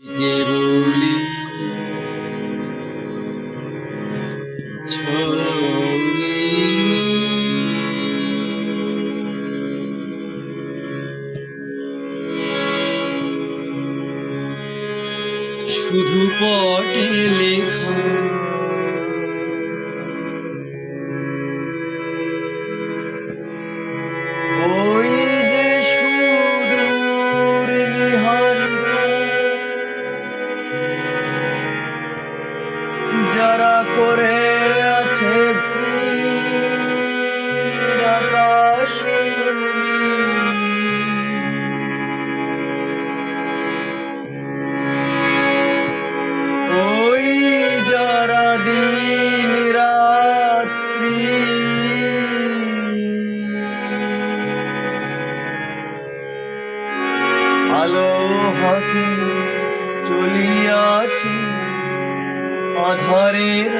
কেবলি ছবি শুধু পটে লেখা ওই যে সুদূর নিহারিকা যারা করে আছে ভিড় আকাশ ওই যারা দিন রাত্রি আলো হাতে চলিয়াছে আধারের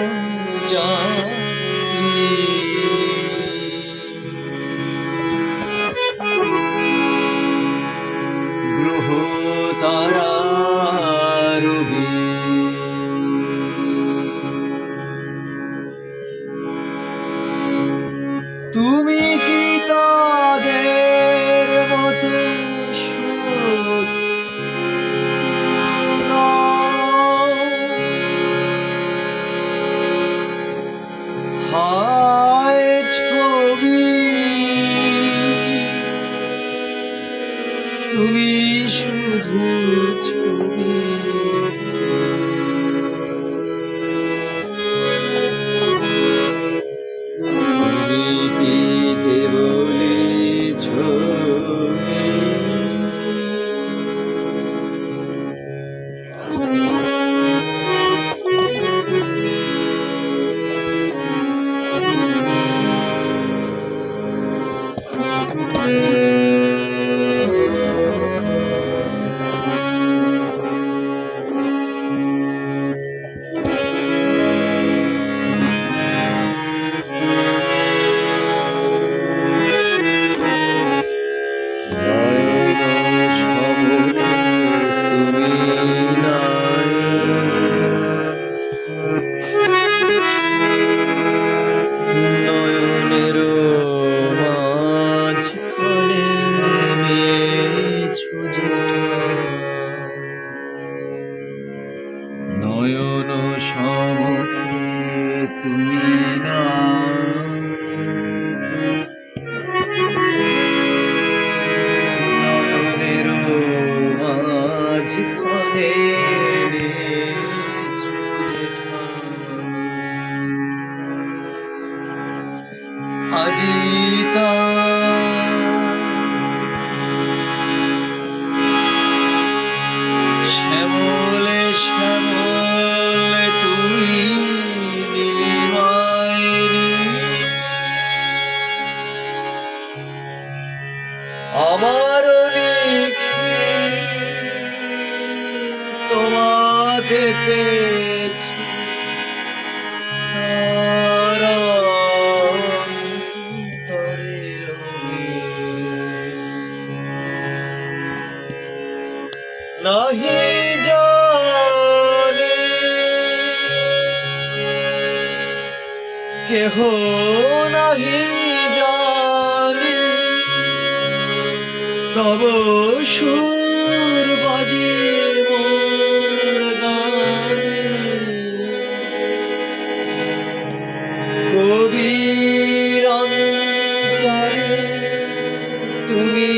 যাত্রী গ্রহ তারা রবি তুমি কি তাদের মতো হায় ছবি তুমি শুধু ছবি তুমি কি কেবলি ছবি নয়ন সমুখে তুমি না নয়নের মাঝখানে আজি তা শ্যামলে শ্যামলে তুমি নীলিমায় আমার লিখে তোমাতে পেয়েছি তারা অন্তরে রঙে নাহি জানে কেহ নাহি জানে তব সুর বাজে মোর গানে কবির অন্তরে তুমি